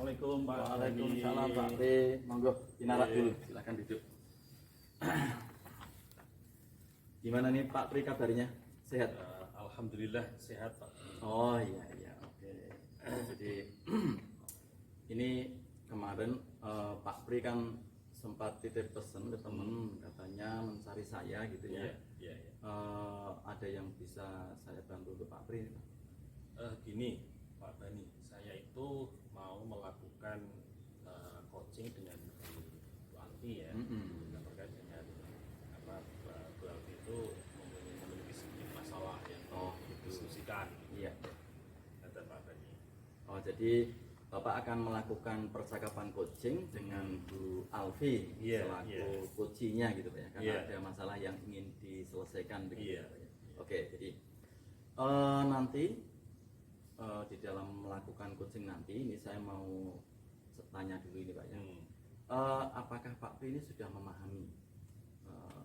Assalamualaikum Pak. Waalaikumsalam Pak Pri. Monggo dinarak dulu, silakan duduk. Gimana nih Pak Pri kabarnya? Sehat? Alhamdulillah sehat Pak. Oh iya, oke. Jadi ini kemarin Pak Pri kan sempat titip pesan ke temen, katanya mencari saya gitu ya. Iya. Ada yang bisa saya bantu untuk Pak Pri? Gini Pak Bani, saya itu mau melakukan coaching dengan Bu Alfi ya. Terkait dengan apa Bu Alfi itu memiliki sedikit masalah yang didiskusikan. Iya. Kata Pak Bani. Oh, jadi Bapak akan melakukan percakapan coaching dengan Bu Alfi selaku coachingnya gitu Pak ya, karena ada masalah yang ingin diselesaikan begitu Pak ya. Oke, jadi nanti di dalam melakukan coaching nanti ini saya mau tanya dulu ini Pak ya. Apakah Pak Pri ini sudah memahami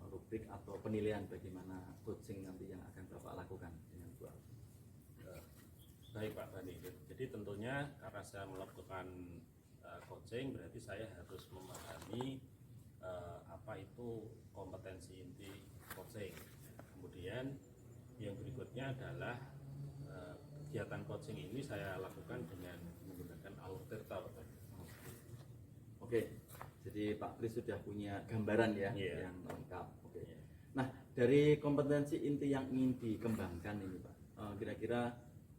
rubrik atau penilaian bagaimana coaching nanti yang akan Bapak lakukan dengan Bu Alfi? Baik Pak Bani, jadi tentunya karena saya melakukan coaching berarti saya harus memahami apa itu kompetensi inti coaching. Kemudian yang berikutnya adalah kegiatan coaching ini saya lakukan dengan menggunakan alur tirta. Oke, jadi Pak Pri sudah punya gambaran ya yang lengkap. Oke. Nah, dari kompetensi inti yang ingin dikembangkan ini Pak, kira-kira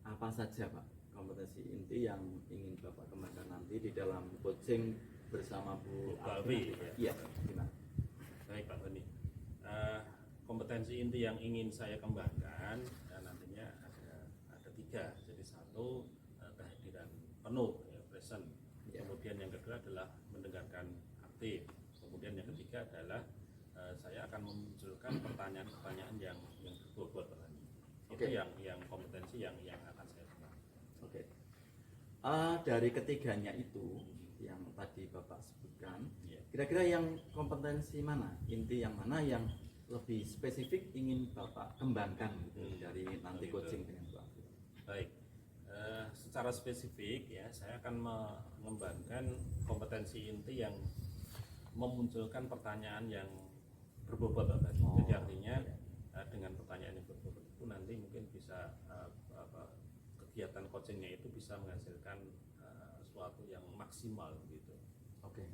apa saja Pak kompetensi inti yang ingin Bapak kembangkan nanti di dalam coaching bersama Bu Alfi? Iya, gimana? Baik Pak Bani, kompetensi inti yang ingin saya kembangkan nantinya ada tiga. Jadi satu, kehadiran penuh ya, present. Kemudian yang kedua adalah mendengarkan aktif. Kemudian yang ketiga adalah saya akan memunculkan pertanyaan-pertanyaan yang berbobot Pak Bani. Itu yang kompetensi yang akan saya kembangkan. Oke. Dari ketiganya itu yang tadi Bapak sebutkan, kira-kira yang kompetensi mana, inti yang mana yang lebih spesifik ingin Bapak kembangkan gitu, dari nanti coaching dengan Bapak? Baik, secara spesifik ya saya akan mengembangkan kompetensi inti yang memunculkan pertanyaan yang berbobot Pak. Jadi artinya dengan pertanyaan yang berbobot itu nanti mungkin bisa kegiatan coachingnya itu bisa menghasilkan sesuatu yang maksimal gitu. Oke.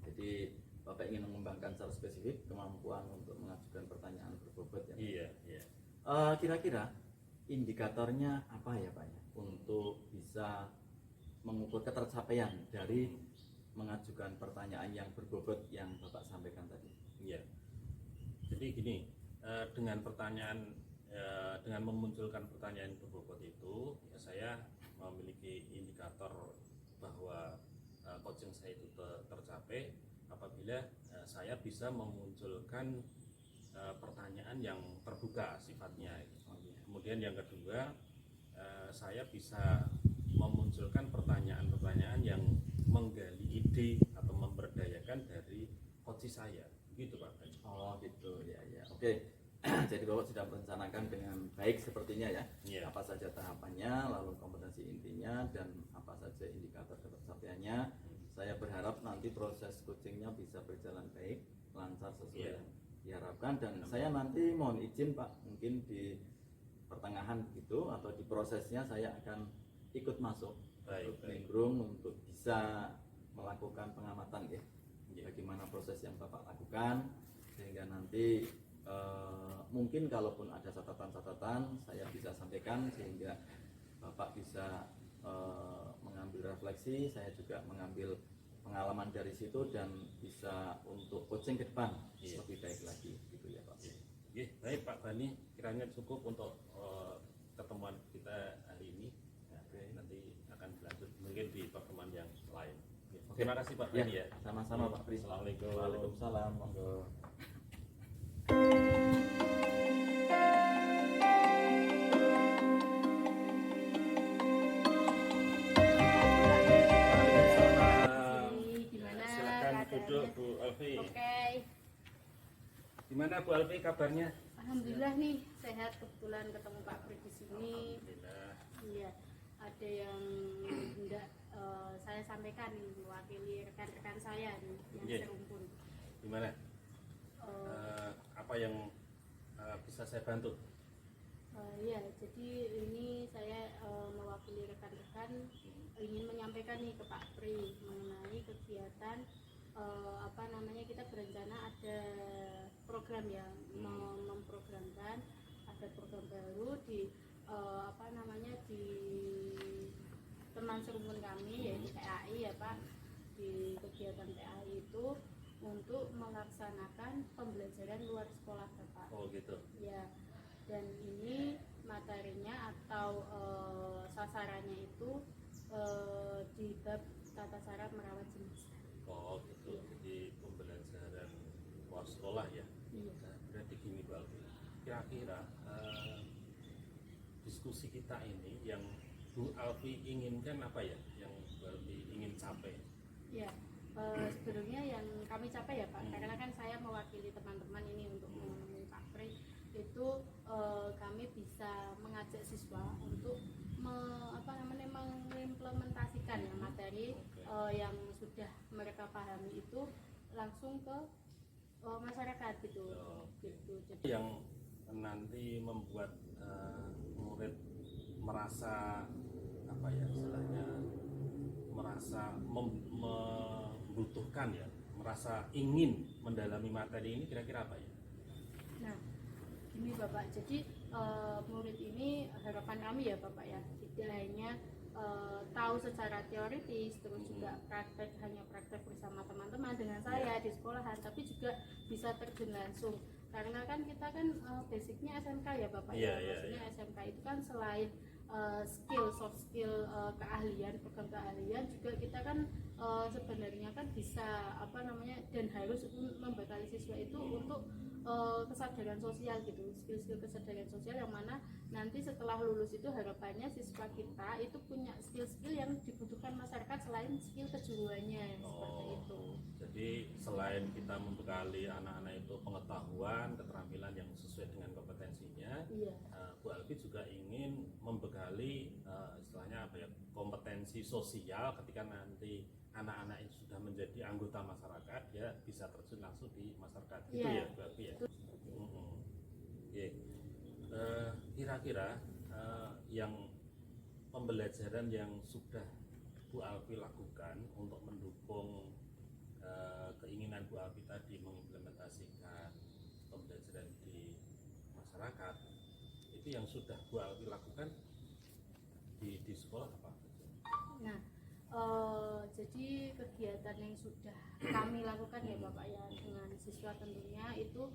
Jadi Bapak ingin mengembangkan secara spesifik kemampuan untuk mengajukan pertanyaan berbobot ya? Iya. Kira-kira indikatornya apa ya Pak ya untuk bisa mengukur ketercapaian dari mengajukan pertanyaan yang berbobot yang Bapak sampaikan tadi? Iya. Jadi gini, dengan memunculkan pertanyaan berbobot itu ya saya memiliki indikator bahwa coaching saya itu tercapai apabila saya bisa memunculkan pertanyaan yang terbuka sifatnya. Kemudian yang kedua, saya bisa memunculkan pertanyaan-pertanyaan yang menggali ide atau memberdayakan dari coach saya, gitu Pak. Oh gitu ya. Oke. Jadi Bapak sudah merencanakan dengan baik sepertinya ya. Apa saja tahapannya, lalu kompetensi intinya, dan apa saja indikator ketercapaiannya. Saya berharap nanti proses coachingnya bisa berjalan baik, lancar sesuai yang diharapkan. Dan saya nanti mohon izin Pak, mungkin di pertengahan gitu atau di prosesnya saya akan ikut masuk, nimbrung untuk bisa melakukan pengamatan ya, bagaimana proses yang Bapak lakukan, sehingga nanti mungkin kalaupun ada catatan-catatan saya bisa sampaikan sehingga Bapak bisa mengambil refleksi, saya juga mengambil pengalaman dari situ dan bisa untuk coaching ke depan lebih baik lagi gitu ya Pak. Baik Pak Bani, kiranya cukup untuk pertemuan kita hari ini. Nanti akan berlanjut mungkin di pertemuan yang lain. Terima kasih Pak Bani ya. Sama-sama Pak Pri. Assalamualaikum. Waalaikumsalam. Monggo. Duduk Bu Alfi. Oke. Gimana Bu Alfi kabarnya? Alhamdulillah nih sehat, kebetulan ketemu Pak Pri di sini. Alhamdulillah. Iya, ada yang hendak saya sampaikan sampaikan nih mewakili rekan-rekan saya nih yang Iya. serumpun. Gimana? Eh, Apa yang bisa saya bantu? Ya, jadi ini saya mewakili rekan-rekan ingin menyampaikan nih ke Pak Pri mengenai kegiatan kita berencana ada program ya, memprogramkan ada program baru di di teman serumpun kami yaitu PAI ya Pak. Di kegiatan PAI itu untuk melaksanakan pembelajaran luar sekolah Bapak. Oh gitu. Ya, dan ini materinya atau sasarannya itu di bab tata cara merawat jenazah. Oh gitu. Iya. Jadi pembelajaran luar sekolah ya. Iya. Berarti gini Pak Alfi, kira-kira diskusi kita ini yang Bu Alfi inginkan apa ya? Yang Bu Alfi ingin capai? Ya, sebenarnya yang kami capai ya Pak, karena kan saya mewakili teman-teman ini untuk menemui Pak Pri, itu kami bisa mengajak siswa untuk mengimplementasikan ya materi yang sudah mereka pahami itu langsung ke masyarakat gitu. Gitu. Jadi Yang nanti membuat murid merasa apa ya istilahnya, merasa membutuhkan ya, merasa ingin mendalami materi ini kira-kira apa ya? nah, gini Bapak, jadi murid ini harapan kami ya Bapak ya, tidak hanya tahu secara teoritis, terus juga hanya praktek bersama teman-teman dengan saya di sekolahan, tapi juga bisa terjun langsung. Karena kan kita kan basicnya SMK ya Bapak ya, maksudnya SMK itu kan selain soft skill, keahlian, program keahlian, juga kita kan sebenarnya kan bisa dan harus membekali siswa itu untuk kesadaran sosial gitu, skill-skill kesadaran sosial yang mana nanti setelah lulus itu harapannya siswa kita itu punya skill-skill yang dibutuhkan masyarakat selain skill kejuruannya seperti itu. Jadi selain kita membekali anak-anak itu pengetahuan, keterampilan yang sesuai dengan kompetensinya, Iya. Bu Alfi juga ingin membekali istilahnya apa ya, kompetensi sosial ketika nanti anak-anak itu sudah menjadi anggota masyarakat, ya bisa terjun langsung di masyarakat. Gitu Iya. ya Bu Alfi ya. Oke. Kira-kira yang pembelajaran yang sudah Bu Alfi lakukan untuk mendukung keinginan Bu Alfi tadi mengimplementasikan pembelajaran di masyarakat, itu yang sudah Bu Alfi lakukan di sekolah apa? Nah, jadi kegiatan yang sudah kami lakukan ya Bapak ya dengan siswa tentunya itu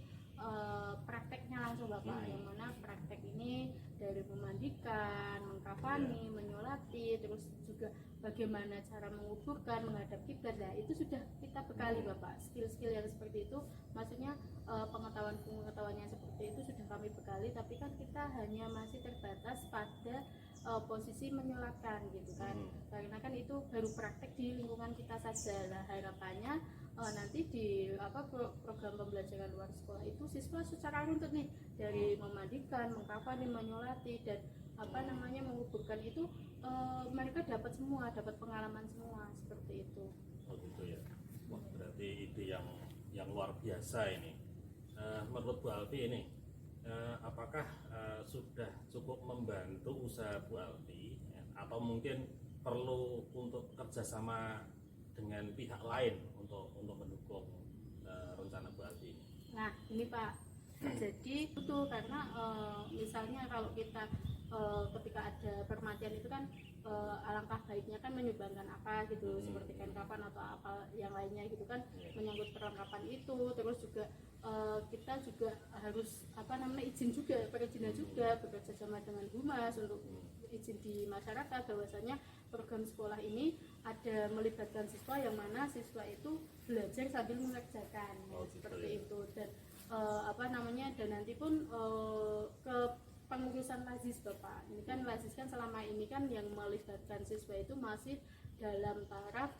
prakteknya langsung Bapak, yang mana praktek ini dari memandikan, mengkafani, menyolati, terus juga bagaimana cara menguburkan, menghadap kiblat. Nah, itu sudah kita bekali Bapak, skill-skill yang seperti itu, maksudnya pengetahuan-pengetahuan yang seperti itu sudah kami bekali, tapi kan kita hanya masih terbatas pada posisi menyolatkan gitu kan, karena kan itu baru praktek di lingkungan kita saja. Nah, harapannya nanti di program pembelajaran luar sekolah itu siswa secara runtut nih, dari memandikan, mengkafani, menyolati, dan menguburkan itu mereka dapat semua, dapat pengalaman semua seperti itu. Oh gitu ya. Wah, berarti ide yang luar biasa ini. Menurut Bu Alfi ini, apakah sudah cukup membantu usaha Bu Alfi, ya, atau mungkin perlu untuk kerjasama dengan pihak lain untuk mendukung rencana Bu Alfi ini? Nah, ini Pak, jadi itu karena misalnya kalau kita ketika ada permatian itu kan alangkah baiknya kan menyumbangkan apa gitu, seperti kain kafan atau apa yang lainnya gitu kan, menyangkut perlengkapan itu. Terus juga kita juga harus izin juga, perizinan juga, bekerja sama dengan humas untuk izin di masyarakat bahwasanya program sekolah ini ada melibatkan siswa, yang mana siswa itu belajar sambil mengerjakan seperti itu. Dan dan nanti pun ke pengurusan lazis Bapak. Ini kan lazis kan selama ini kan yang melibatkan siswa itu masih dalam taraf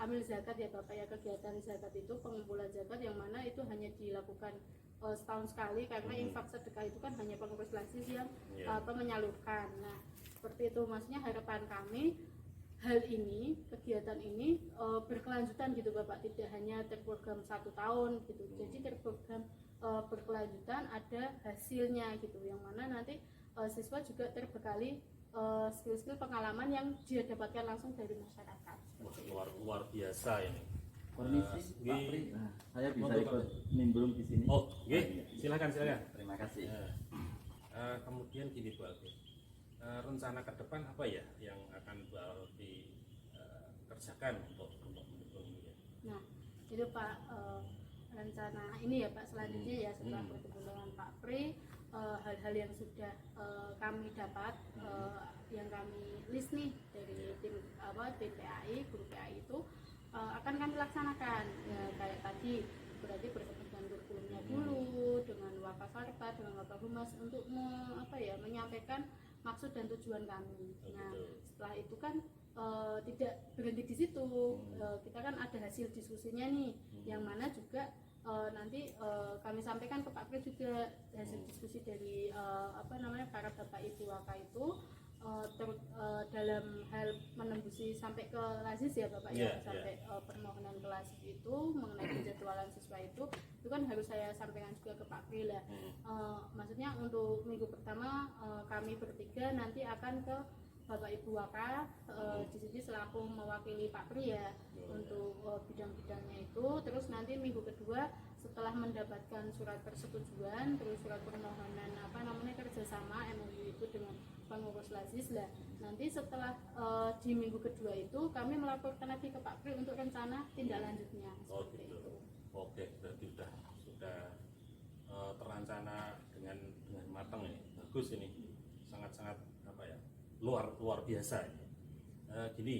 amil zakat ya Bapak ya, kegiatan zakat itu pengumpulan zakat yang mana itu hanya dilakukan setahun sekali, karena infak sedekah itu kan hanya pengurus lazis yang menyalurkan. Nah, seperti itu, maksudnya harapan kami hal ini, kegiatan ini berkelanjutan gitu Bapak, tidak hanya terprogram 1 tahun gitu. Jadi terprogram berkelanjutan, ada hasilnya gitu, yang mana nanti siswa juga terbekali skill-skill pengalaman yang dia dapatkan langsung dari masyarakat. Wah, luar biasa ini. Permisi Pak Pri, nah, saya bisa Untuk ikut nimbrung di sini. Oh, iya. Silakan. Terima kasih. Kemudian gini Bu Alfi, rencana ke depan apa ya yang akan Bu Alfi kerjakan untuk mendukung ini ya? Nah, itu Pak, rencana ini ya Pak, selanjutnya ya setelah bertemu dengan Pak Pri, hal-hal yang sudah kami dapat, yang kami list nih dari tim PAI, guru PAI itu akan kami laksanakan ya, kayak tadi berarti bertemu dengan kurikulumnya dulu, dengan Wakafarta, dengan Wakahumas untuk menyampaikan maksud dan tujuan kami. Nah, setelah itu kan tidak berhenti di situ, kita kan ada hasil diskusinya nih, yang mana juga nanti kami sampaikan ke Pak Pri juga hasil diskusi dari para bapak ibu waka itu dalam hal menembusi sampai ke lazis ya Bapak ya, sampai permohonan ke lazis itu mengenai penjadwalan siswa itu kan harus saya sampaikan juga ke Pak Pri lah. Maksudnya untuk minggu pertama kami bertiga nanti akan ke Bapak Ibu Waka, di sini selaku mewakili Pak Pri ya untuk bidang-bidangnya itu. Terus nanti minggu kedua setelah mendapatkan surat persetujuan, terus surat permohonan kerjasama MOU itu dengan pengurus lazis lah. Nanti setelah di minggu kedua itu kami melaporkan lagi ke Pak Pri untuk rencana tindak lanjutnya. Seperti itu. Oke, berarti sudah terancana dengan matang ini. Bagus ini, sangat luar biasa ini. Gini,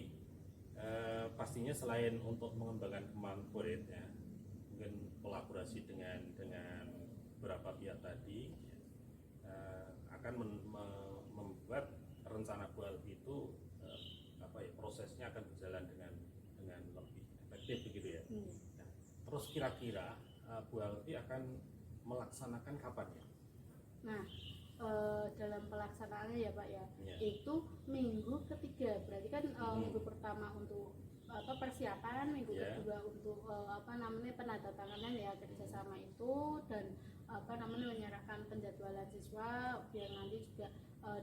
pastinya selain untuk mengembangkan kemampuan murid ya, mungkin kolaborasi dengan beberapa pihak tadi akan membuat rencana Bu Alfi itu prosesnya akan berjalan dengan lebih efektif begitu ya. Nah, terus kira-kira Bu Alfi akan melaksanakan kapan ya? Nah, dalam pelaksanaannya ya Pak ya, itu minggu ketiga, berarti kan minggu pertama untuk persiapan, minggu kedua untuk penandatanganan ya kerjasama itu, dan menyerahkan penjadwalan siswa, biar nanti juga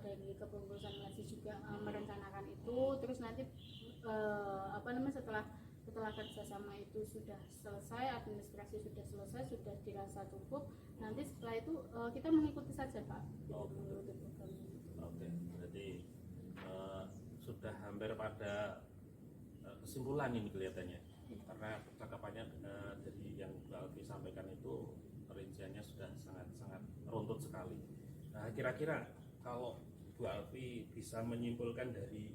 dari kepengurusan lazis juga merencanakan itu. Terus nanti setelah kerjasama itu sudah selesai, administrasi sudah selesai, sudah dirasa cukup, nanti setelah itu kita mengikuti saja Pak. Oke, berarti sudah hampir pada kesimpulan ini kelihatannya, karena percakapannya dari yang Bu Alfi sampaikan itu rinciannya sudah sangat runtut sekali. Nah, kira-kira kalau Bu Alfi bisa menyimpulkan dari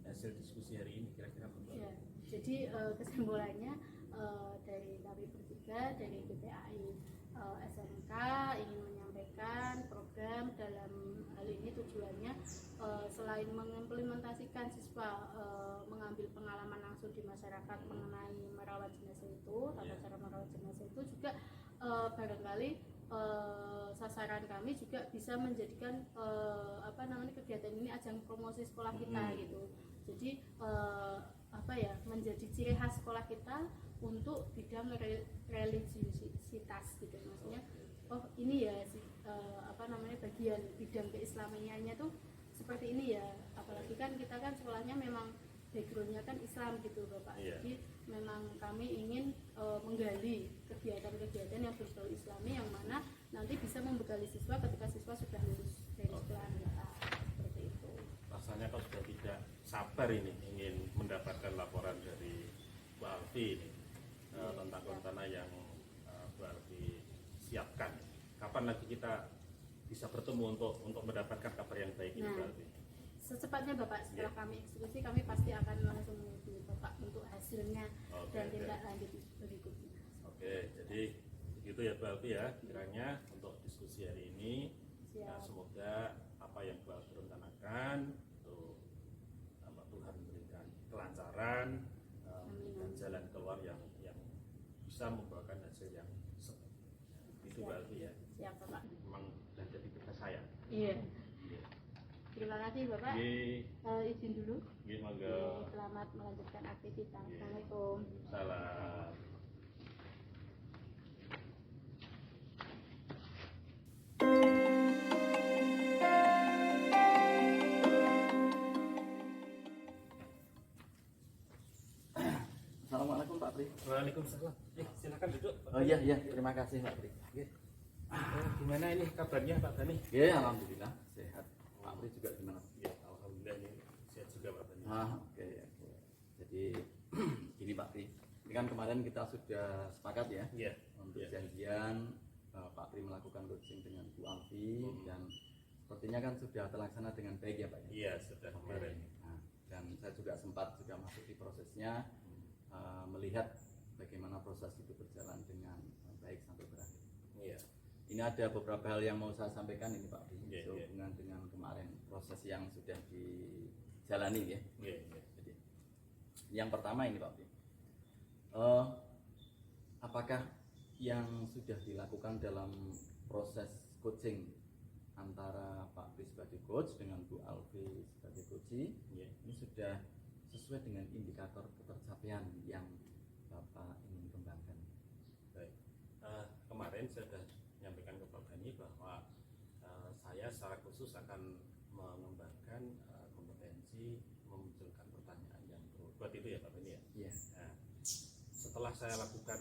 hasil diskusi hari ini, kira-kira apa? Ya, jadi kesimpulannya dari kami bertiga dari BPAI SMK ingin menyampaikan program dalam hal ini tujuannya selain mengimplementasikan siswa mengambil pengalaman langsung di masyarakat mengenai merawat jenazah itu, tata cara merawat jenazah itu juga barangkali sasaran kami juga bisa menjadikan kegiatan ini ajang promosi sekolah kita gitu. Jadi menjadi ciri khas sekolah kita untuk bidang religiusitas gitu, maksudnya ini ya bagian bidang keislamiannya tuh seperti ini ya, apalagi kan kita kan sekolahnya memang backgroundnya kan Islam gitu Bapak. Jadi memang kami ingin menggali kegiatan-kegiatan yang berbau Islami, yang mana nanti bisa membekali siswa ketika siswa sudah lulus dari sekolah kita, seperti itu. Rasanya kau sudah tidak sabar ini ingin mendapatkan laporan dari Bu Alfi ini tentang rencana yang Bu Alfi siapkan. Kapan lagi kita bisa bertemu untuk mendapatkan kabar yang baik ini Bu Alfi? Secepatnya Bapak, setelah kami eksekusi kami pasti akan langsung menghubungi Bapak untuk hasilnya dan tindak lanjut berikutnya. Oke, jadi begitu ya Bu Alfi ya kiranya untuk diskusi hari ini. Nah, semoga apa yang Bu Alfi rencanakan itu Tuhan memberikan kelancaran, memberikan jalan keluar yang bisa membawakan hasil yang itu Bu Alfi ya. Siap Bapak. Memang sudah jadi tugas saya. Iya. Terima terima kasih Bapak. Izin dulu. Nggih, monggo. Selamat melanjutkan aktivitas. Assalamualaikum. Salam. Assalamualaikum Pak Pri. Waalaikumsalam. Silakan duduk. Oh iya iya, terima kasih Pak Pri. Gimana ini kabarnya Pak Dani? Ya, alhamdulillah sehat. Pak Pri juga gimana? Ya, alhamdulillah ini sehat juga Pak Dani. Oke. Jadi gini Pak Pri, ini kan kemarin kita sudah sepakat ya Iya. untuk Iya. janjian Pak Pri melakukan coaching dengan Bu Alfi dan sepertinya kan sudah terlaksana dengan baik ya Pak ya. Iya, sudah kemarin. Nah, dan saya juga sempat sudah masuk di prosesnya, melihat bagaimana proses itu berjalan dengan baik sampai berakhir. Iya. Ini ada beberapa hal yang mau saya sampaikan ini Pak Pri, Iya, sehubungan dengan kemarin proses yang sudah dijalani ya. Iya, iya. Jadi, yang pertama ini Pak Pri, apakah yang sudah dilakukan dalam proses coaching antara Pak Pri sebagai coach dengan Bu Alfi sebagai coachee Iya. ini sudah sesuai dengan indikator ketercapaian yang Bapak ingin kembangkan? Baik. Kemarin saya sudah menyampaikan ke Pak Dani bahwa saya secara khusus akan mengembangkan kompetensi memunculkan pertanyaan yang berbobot itu ya Pak Dani ya. Iya. Nah, setelah saya lakukan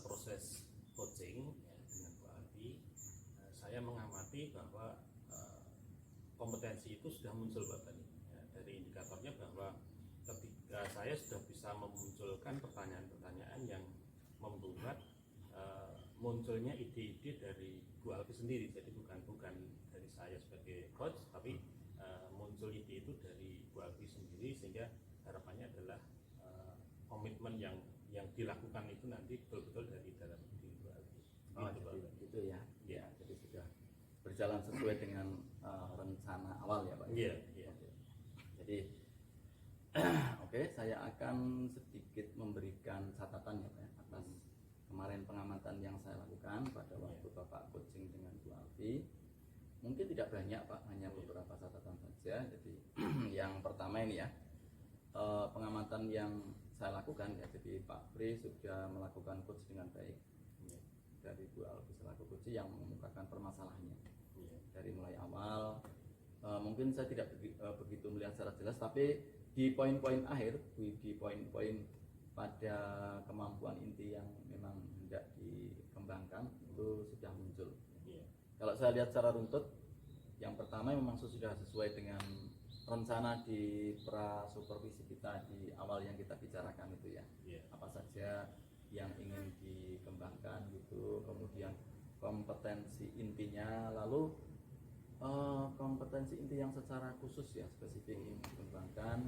proses coaching ya, dengan Bu Alfi, saya mengamati bahwa kompetensi itu sudah muncul Pak Dani. Ya, dari indikatornya bahwa ketika saya sudah bisa memunculkan pertanyaan-pertanyaan yang membuat munculnya ide-ide dari Bu Alfi sendiri, jadi bukan dari saya sebagai coach, tapi muncul ide itu dari Bu Alfi sendiri, sehingga harapannya adalah komitmen yang dilakukan itu nanti betul-betul dari dalam diri Bu Alfi. Jadi itu ya. Ya. Jadi sudah berjalan sesuai dengan rencana awal ya Pak. Iya, iya. Jadi oke, saya akan sedikit memberikan catatan ya Pak ya, atas kemarin pengamatan yang saya lakukan pada waktu Bapak coaching dengan Bu Alfi. Mungkin tidak banyak Pak, hanya beberapa catatan saja. Jadi yang pertama ini ya, pengamatan yang saya lakukan ya, jadi Pak Pri sudah melakukan coach dengan baik dari Bu Alfi selaku coach yang mengemukakan permasalahannya dari mulai awal. Mungkin saya tidak begitu melihat secara jelas, tapi di poin-poin akhir, di poin-poin pada kemampuan inti yang memang hendak dikembangkan itu sudah muncul. Kalau saya lihat secara runtut, yang pertama memang sudah sesuai dengan rencana di pra-supervisi kita di awal yang kita bicarakan itu ya. Apa saja yang ingin dikembangkan gitu, kemudian kompetensi intinya, lalu kompetensi inti yang secara khusus ya spesifik ingin dikembangkan,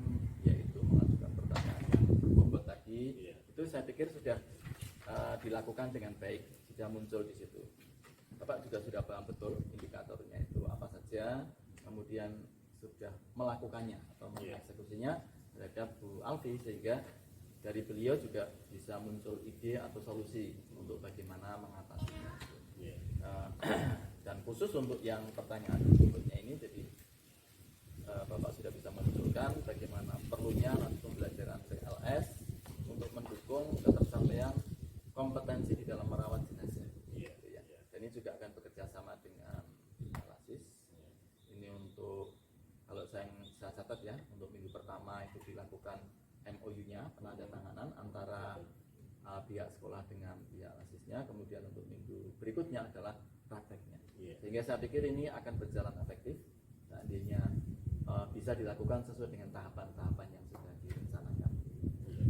yaitu mengajukan pertanyaan yang berbobot tadi. Itu saya pikir sudah dilakukan dengan baik, sudah muncul di situ. Bapak juga sudah paham betul indikatornya itu apa saja, kemudian sudah melakukannya atau mengeksekusinya terhadap Bu Alfi, sehingga dari beliau juga bisa muncul ide atau solusi untuk bagaimana mengatasinya. Dan khusus untuk yang pertanyaan berikutnya ini, jadi Bapak sudah bisa menunjukkan bagaimana perlunya nanti pembelajaran PLS untuk mendukung ketercapaian kompetensi di dalam merawat jenazah. Gitu ya. Dan ini juga akan bekerja sama dengan analisis. Ini untuk, kalau saya catat ya, untuk minggu pertama itu dilakukan MOU-nya, penandatanganan antara pihak sekolah dengan pihak asisnya. Kemudian untuk minggu berikutnya adalah prakteknya. Sehingga saya pikir ini akan berjalan efektif, seandainya bisa dilakukan sesuai dengan tahapan-tahapan yang sudah direncanakan.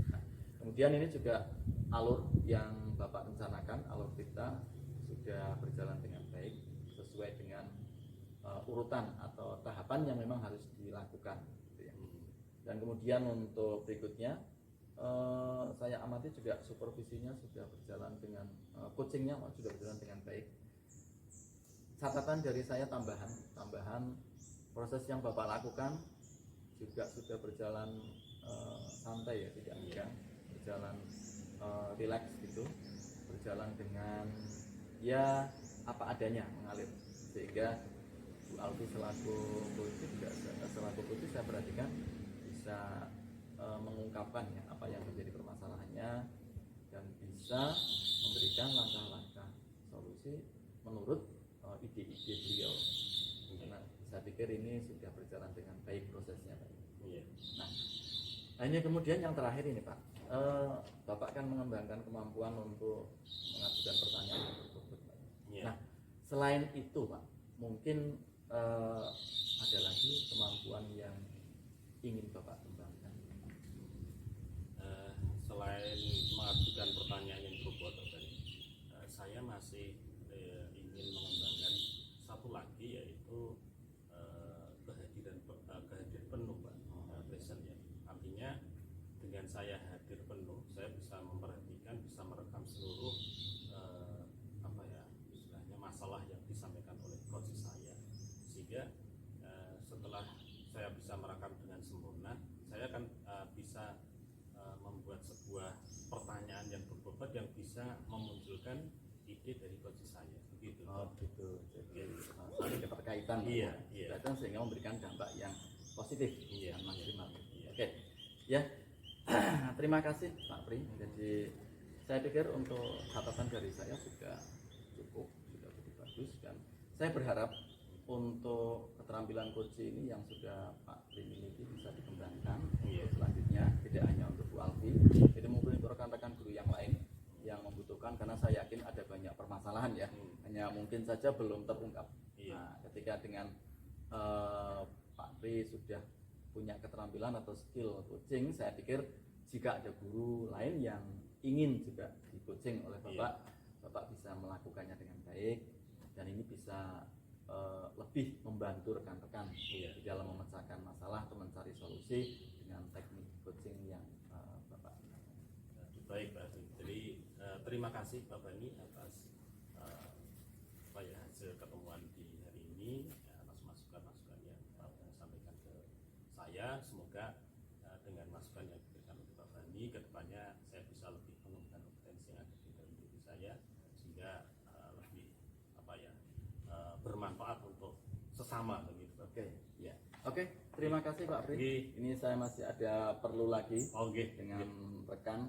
Nah, kemudian ini juga alur yang Bapak rencanakan, alur kita sudah berjalan dengan baik sesuai dengan urutan atau tahapan yang memang harus dilakukan. Gitu ya. Dan kemudian untuk berikutnya, saya amati juga supervisinya sudah berjalan dengan coachingnya sudah berjalan dengan baik. Catatan dari saya tambahan proses yang Bapak lakukan juga sudah berjalan santai ya, tidak tegang, berjalan rileks gitu, berjalan dengan ya apa adanya, mengalir, sehingga Bu Alfi selaku coach juga selaku coach saya perhatikan bisa mengungkapkan ya apa yang menjadi permasalahannya dan bisa memberikan langkah-langkah solusi menurut ide-ide beliau. Nah, saya pikir ini sudah berjalan dengan baik prosesnya, Pak. Iya. Nah, hanya kemudian yang terakhir ini, Pak, Bapak kan mengembangkan kemampuan untuk mengajukan pertanyaan yang berbobot, Pak. Iya. Nah, selain itu, Pak, mungkin ada lagi kemampuan yang ingin Bapak kembangkan. Selain mengajukan pertanyaan yang berbobot tadi, saya masih ingin mengembangkan satu lagi, yaitu kehadiran penuh, Pak, present ya. Artinya dengan saya hadir penuh, saya bisa memperhatikan, bisa merekam seluruh istilahnya masalah yang disampaikan oleh coach saya, sehingga setelah saya bisa merekam dengan sempurna, saya akan bisa membuat sebuah pertanyaan yang berbobot yang bisa memunculkan ide dari coach saya, begitu. Oh, gitu. Jadi saling keterkaitan. Iya, iya. Dan sehingga memberikan dampak yang positif Iya, dan maksimal. iya. Oke. Ya. Terima kasih Pak Pri. Jadi saya pikir untuk catatan dari saya sudah cukup bagus, dan saya berharap untuk keterampilan coach ini yang sudah Pak Pri miliki bisa dikembangkan Iya. selanjutnya, tidak hanya untuk Bu Alfi, jadi mungkin untuk rekan-rekan guru yang lain yang membutuhkan, karena saya yakin ada banyak permasalahan ya, hanya mungkin saja belum terungkap. Iya. Nah, ketika dengan Pak Pri sudah punya keterampilan atau skill coaching, saya pikir jika ada guru lain yang ingin juga di coaching oleh Bapak, Bapak bisa melakukannya dengan baik, dan ini bisa lebih membantu rekan-rekan di dalam memecahkan masalah atau mencari solusi dengan teknik coaching yang Bapak gunakan. Baik, Pak. Jadi terima kasih Bapak ini atas hasil ketemuan di hari ini, atas masukan-masukan yang Bapak sampaikan ke saya. Semoga dengan masukan yang diberikan oleh Bapak ini, kedepannya saya bisa lebih menemukan kompetensi yang ada di dalam diri saya, sehingga lebih bermanfaat untuk sesama, begitu. Oke, ya. Oke, terima kasih Pak Pri. Oke. Ini saya masih ada perlu lagi Oke. dengan rekan,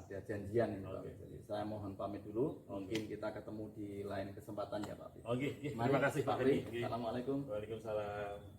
ada janjian ini Pak. Oke. Jadi saya mohon pamit dulu. Mungkin kita ketemu di lain kesempatan ya Pak Pri. Oke, Mari, terima kasih Pak Pri. Pri. Assalamualaikum. Waalaikumsalam.